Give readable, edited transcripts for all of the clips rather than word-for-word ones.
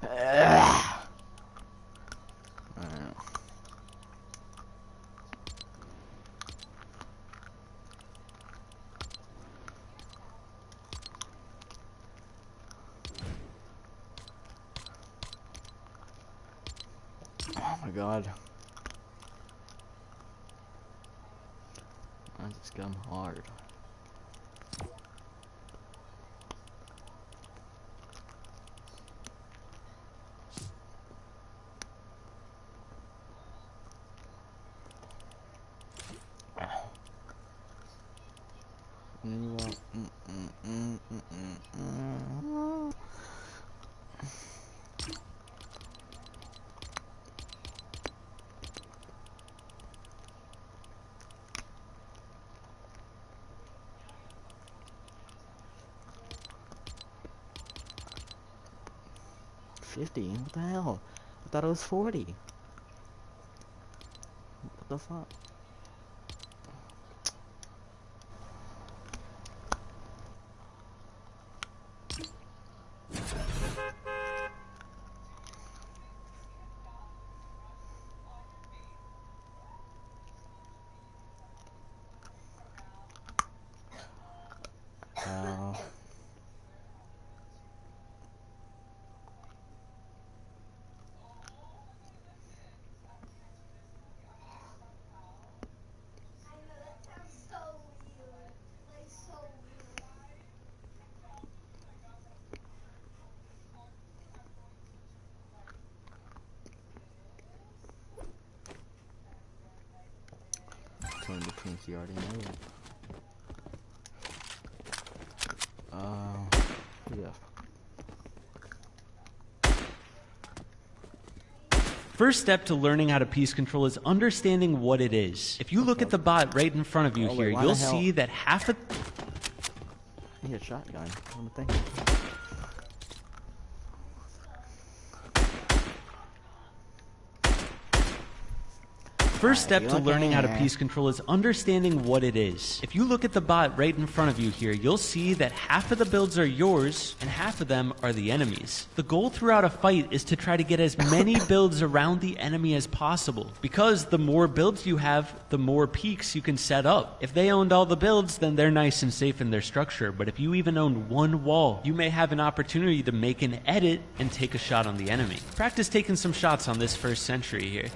Alright. Oh my god. I just got hard. $50? What the hell? I thought it was 40. What the fuck? Between you already know it. Yeah. First step to learning how to piece control is understanding what it is. If you look at the bot right in front of you here, you'll see that half of... I need a shotgun. I'm thinking. First step to learning how to piece control is understanding what it is. If you look at the bot right in front of you here, you'll see that half of the builds are yours and half of them are the enemy's. The goal throughout a fight is to try to get as many builds around the enemy as possible, because the more builds you have, the more peaks you can set up. If they owned all the builds, then they're nice and safe in their structure, but if you even own one wall, you may have an opportunity to make an edit and take a shot on the enemy. Practice taking some shots on this first sentry here.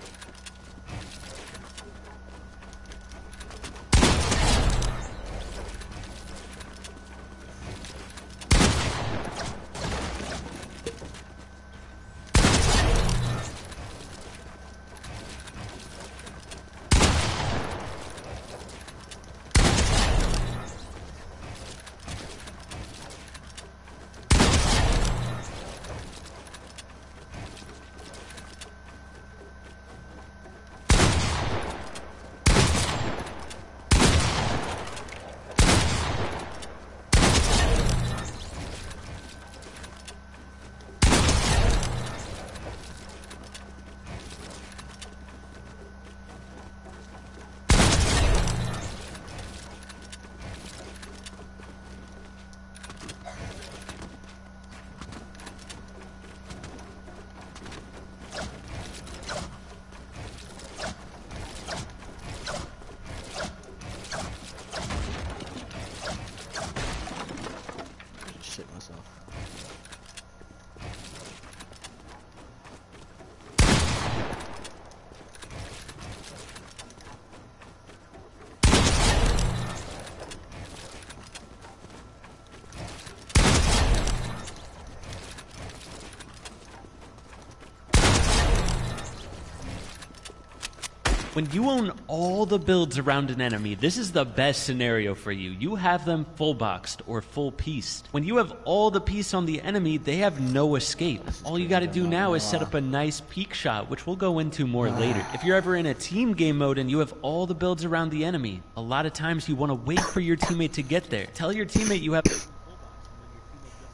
When you own all the builds around an enemy, this is the best scenario for you. You have them full boxed or full pieced. When you have all the piece on the enemy, they have no escape. All you got to do now is set up a nice peek shot, which we'll go into more later. If you're ever in a team game mode and you have all the builds around the enemy, a lot of times you want to wait for your teammate to get there. Tell your teammate you have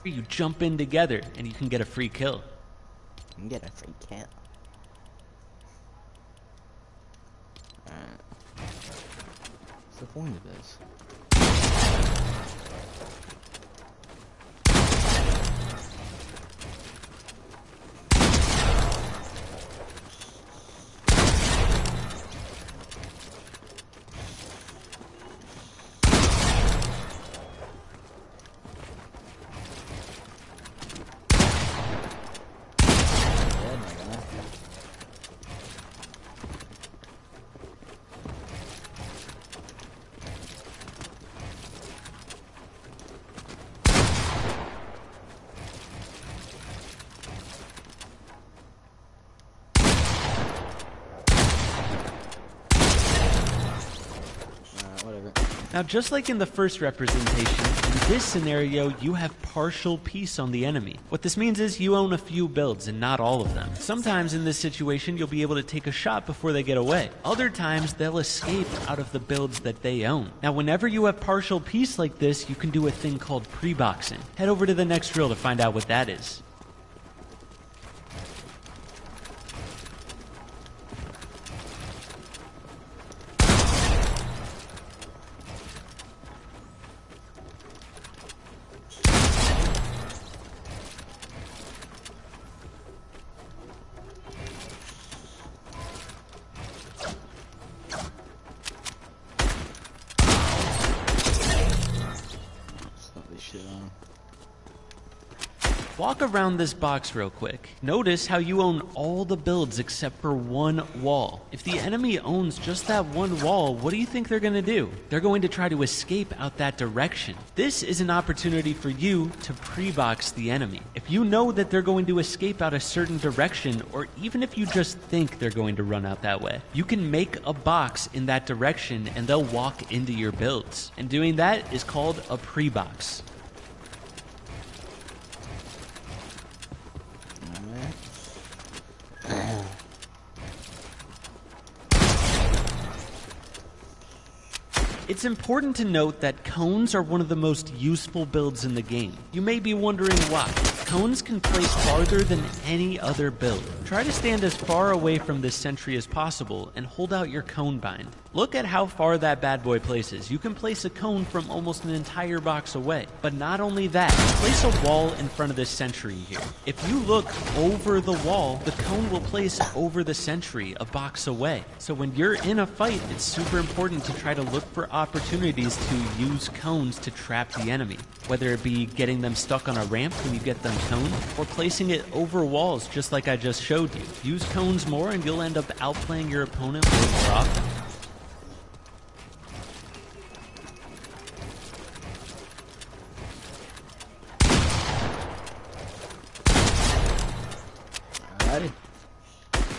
you jump in together and you can get a free kill. You can get a free kill. What's the point of this? Now, just like in the first representation, in this scenario, you have partial peace on the enemy. What this means is you own a few builds and not all of them. Sometimes in this situation, you'll be able to take a shot before they get away. Other times, they'll escape out of the builds that they own. Now, whenever you have partial peace like this, you can do a thing called pre-boxing. Head over to the next drill to find out what that is. Walk around this box real quick. Notice how you own all the builds except for one wall. If the enemy owns just that one wall, what do you think they're going to do? They're going to try to escape out that direction. This is an opportunity for you to pre-box the enemy. If you know that they're going to escape out a certain direction, or even if you just think they're going to run out that way, you can make a box in that direction and they'll walk into your builds. And doing that is called a pre-box. It's important to note that cones are one of the most useful builds in the game. You may be wondering why. Cones can place farther than any other build. Try to stand as far away from this sentry as possible and hold out your cone bind. Look at how far that bad boy places. You can place a cone from almost an entire box away. But not only that, place a wall in front of this sentry here. If you look over the wall, the cone will place over the sentry a box away. So when you're in a fight, it's super important to try to look for opportunities to use cones to trap the enemy. Whether it be getting them stuck on a ramp when you get them coned, or placing it over walls just like I just showed you. Use cones more and you'll end up outplaying your opponent way more often.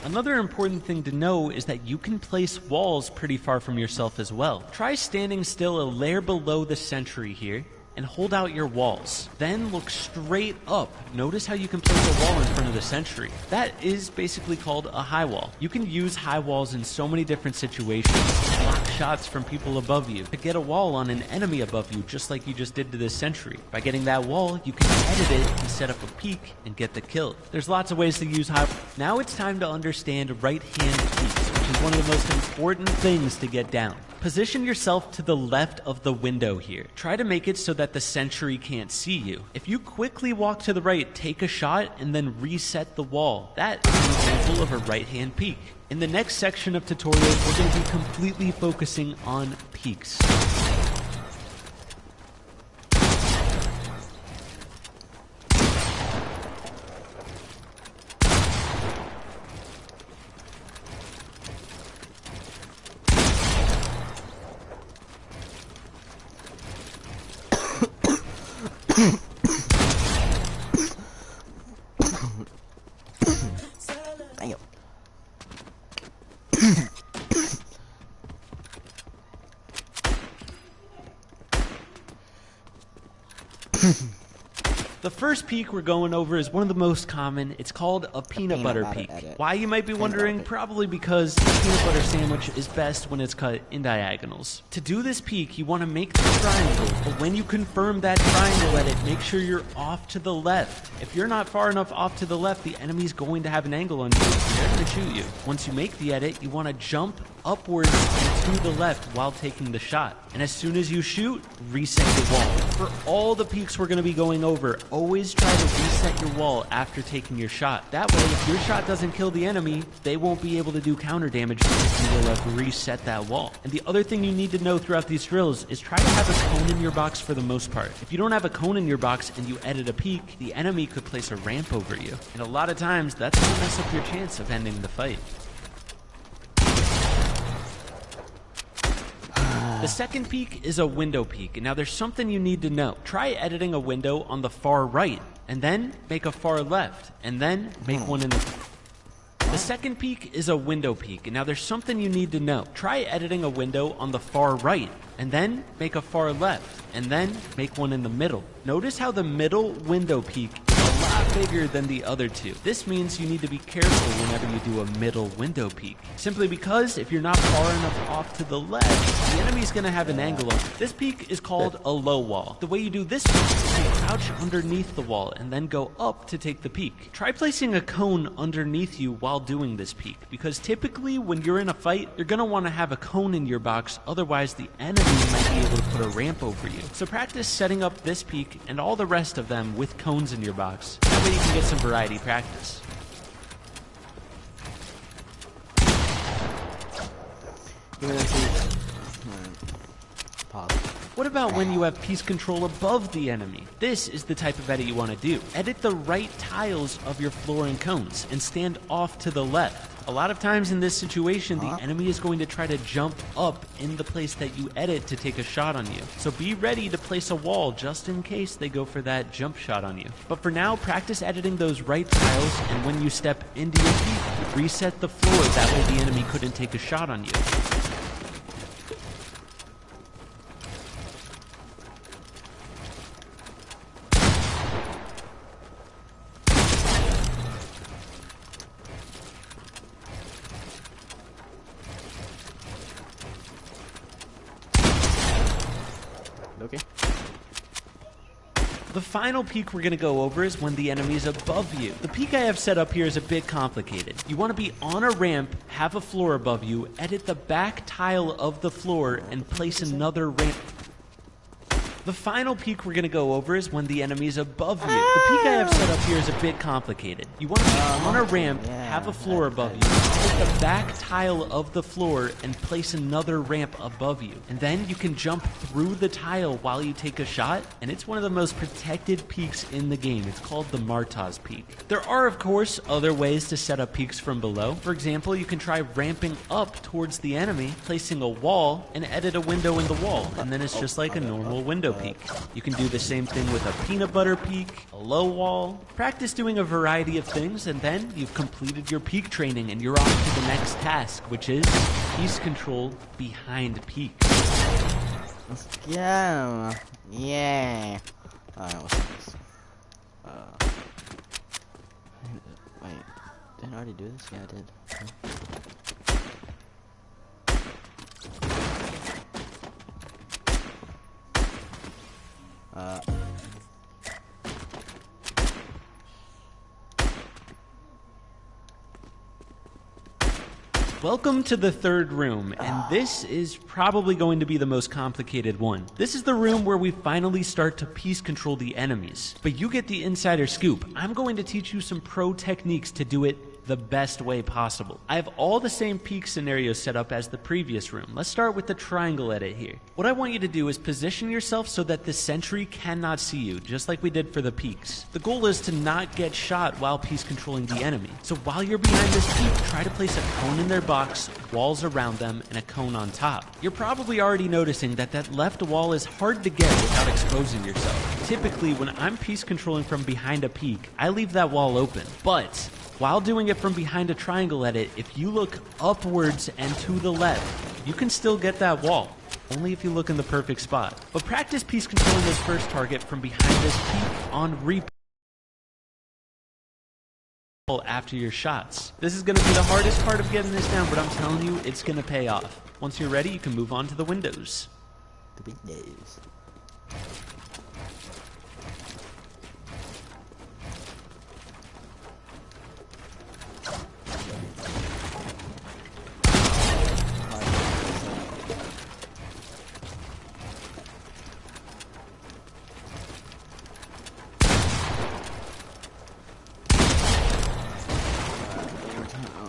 Another important thing to know is that you can place walls pretty far from yourself as well. Try standing still a layer below the sentry here and hold out your walls. Then look straight up. Notice how you can place a wall in front of the sentry. That is basically called a high wall. You can use high walls in so many different situations. Block shots from people above you. To get a wall on an enemy above you, just like you just did to this sentry. By getting that wall, you can edit it and set up a peek and get the kill. There's lots of ways to use high. Now it's time to understand right-hand peeks, which is one of the most important things to get down. Position yourself to the left of the window here. Try to make it so that the sentry can't see you. If you quickly walk to the right, take a shot, and then reset the wall, that is an example of a right-hand peek. In the next section of tutorials, we're going to be completely focusing on peeks. The first peek we're going over is one of the most common. It's called a peanut butter peek. Why, you might be wondering? Probably because the peanut butter sandwich is best when it's cut in diagonals. To do this peek, you want to make the triangle, but when you confirm that triangle edit, make sure you're off to the left. If you're not far enough off to the left, the enemy's going to have an angle on you, and they're going to shoot you. Once you make the edit, you want to jump upwards and to the left while taking the shot. And as soon as you shoot, reset your wall. For all the peeks we're going to be going over, always try to reset your wall after taking your shot. That way, if your shot doesn't kill the enemy, they won't be able to do counter damage because you will have reset that wall. And the other thing you need to know throughout these drills is try to have a cone in your box for the most part. If you don't have a cone in your box and you edit a peek, the enemy could place a ramp over you. And a lot of times, that's going to mess up your chance of ending the fight. The second peek is a window peek. Now there's something you need to know. Try editing a window on the far right, and then make a far left, and then make one in the... The second peak is a window peak, and now there's something you need to know. Try editing a window on the far right, and then make a far left, and then make one in the middle. Notice how the middle window peak is a lot bigger than the other two. This means you need to be careful whenever you do a middle window peak. Simply because if you're not far enough off to the left, the enemy's gonna have an angle on it. This peak is called a low wall. The way you do this peak is to crouch underneath the wall and then go up to take the peak. Try placing a cone underneath you while doing this peak, because typically when you're in a fight, you're gonna wanna have a cone in your box, otherwise the enemy might be able to put a ramp over you. So practice setting up this peak and all the rest of them with cones in your box. That way you can get some variety practice. What about when you have piece control above the enemy? This is the type of edit you want to do. Edit the right tiles of your floor and cones and stand off to the left. A lot of times in this situation, the enemy is going to try to jump up in the place that you edit to take a shot on you. So be ready to place a wall just in case they go for that jump shot on you. But for now, practice editing those right tiles, and when you step into your peak, reset the floor. That way the enemy couldn't take a shot on you. Okay. The final peak we're going to go over is when the enemy is above you. The peak I have set up here is a bit complicated. You want to be on a ramp, have a floor above you, edit the back tile of the floor, and place another ramp. The final peak we're going to go over is when the enemy is above you. The peak I have set up here is a bit complicated. You want to be on a ramp, have a floor above you, take the back tile of the floor, and place another ramp above you. And then you can jump through the tile while you take a shot, and it's one of the most protected peaks in the game. It's called the Martaz peak. There are, of course, other ways to set up peaks from below. For example, you can try ramping up towards the enemy, placing a wall, and edit a window in the wall, and then it's just like a normal window peak. You can do the same thing with a peanut butter peak, a low wall. Practice doing a variety of things, and then you've completed your peak training and you're off to the next task, which is piece control behind peak. Let's go. Yeah. Alright, what's this? Wait, didn't I already do this? Yeah, I did. Okay. Welcome to the third room, and this is probably going to be the most complicated one. This is the room where we finally start to piece control the enemies. But you get the insider scoop. I'm going to teach you some pro techniques to do it the best way possible. I have all the same peak scenarios set up as the previous room. Let's start with the triangle edit here. What I want you to do is position yourself so that the sentry cannot see you, just like we did for the peaks. The goal is to not get shot while piece controlling the enemy. So while you're behind this peak, try to place a cone in their box, walls around them, and a cone on top. You're probably already noticing that that left wall is hard to get without exposing yourself. Typically, when I'm piece controlling from behind a peak, I leave that wall open. But while doing it from behind a triangle edit, if you look upwards and to the left, you can still get that wall, only if you look in the perfect spot. But practice piece controlling this first target from behind this peak on repeat after your shots. This is going to be the hardest part of getting this down, but I'm telling you, it's going to pay off. Once you're ready, you can move on to the windows. The windows.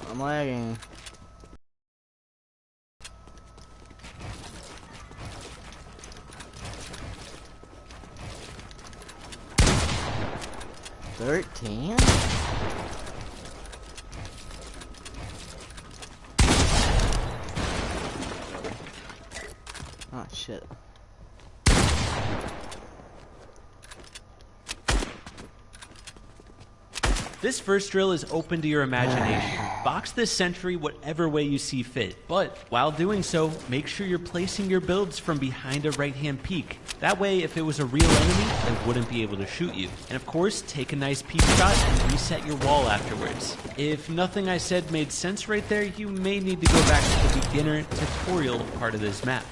I'm lagging. $13? Oh shit. This first drill is open to your imagination. Box this sentry whatever way you see fit, but while doing so, make sure you're placing your builds from behind a right-hand peak. That way, if it was a real enemy, they wouldn't be able to shoot you. And of course, take a nice peek shot and reset your wall afterwards. If nothing I said made sense right there, you may need to go back to the beginner tutorial part of this map.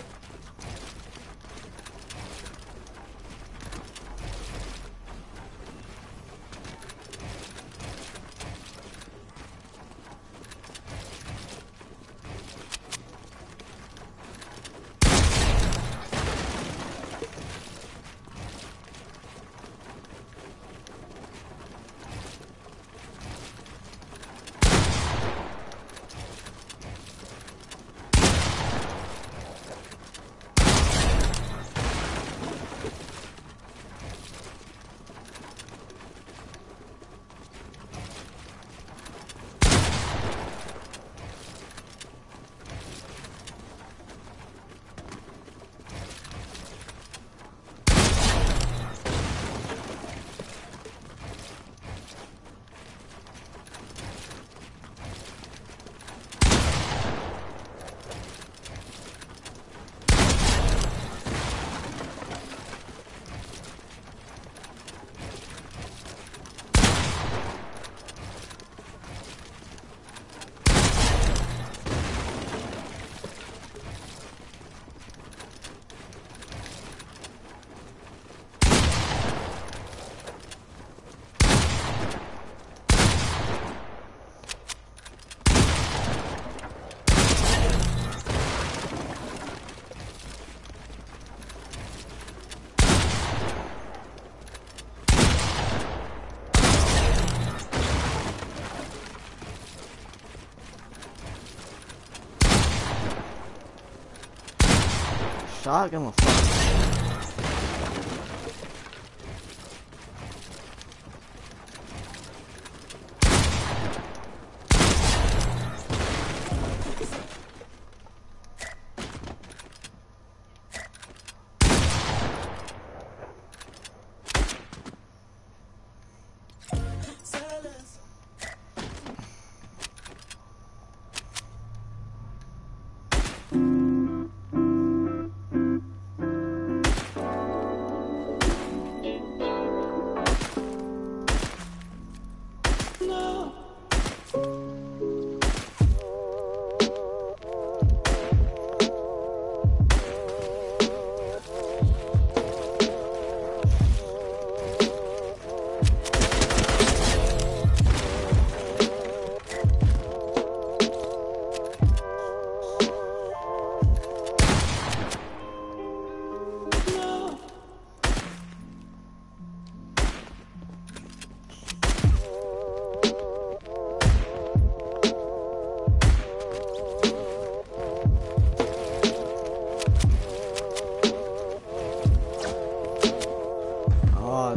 Shotgun will fuck.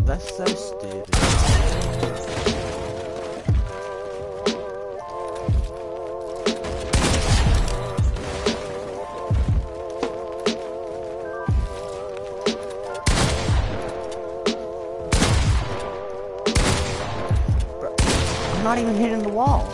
That's so stupid. Bro, I'm not even hitting the wall.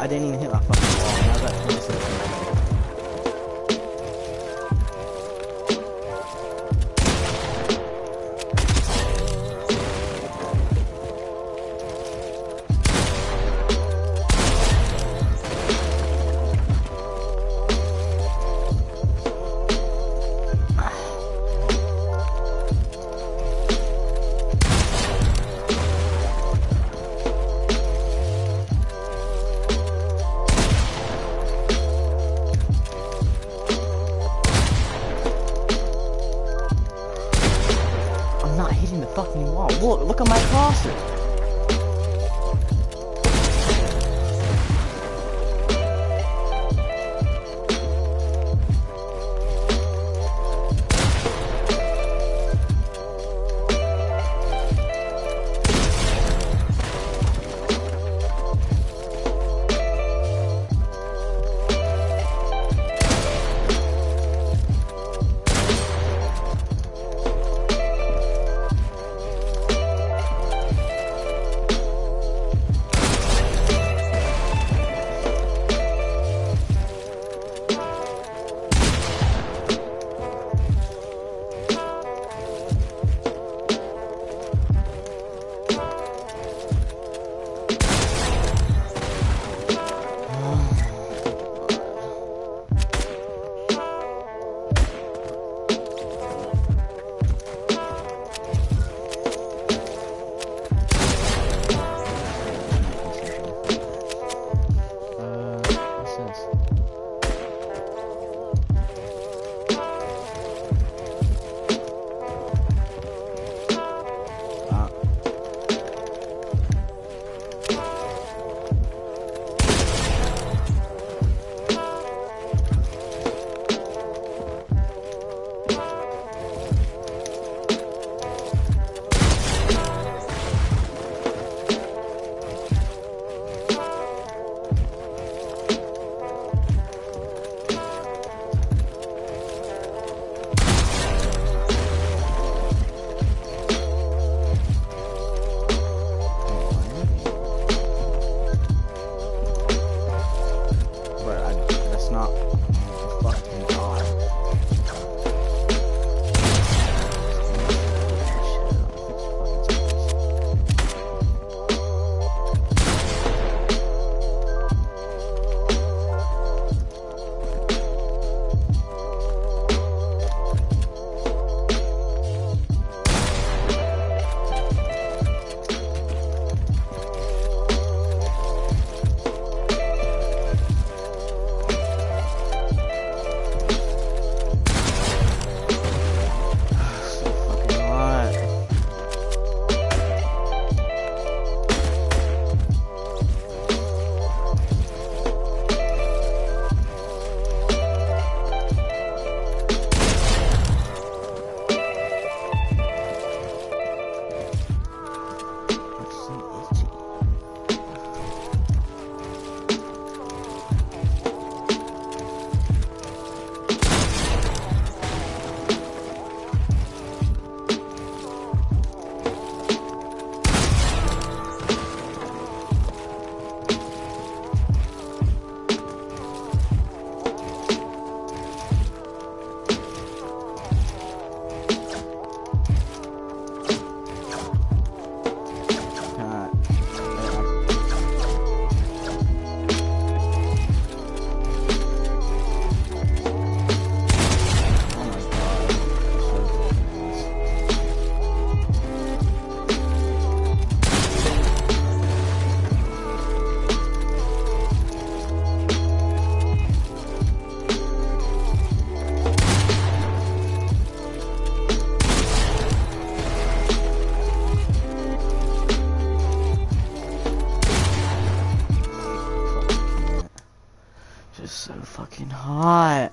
didn't even hit my fucking wall. And I was at 27. Fucking wall. Look at my crosser. So fucking hot.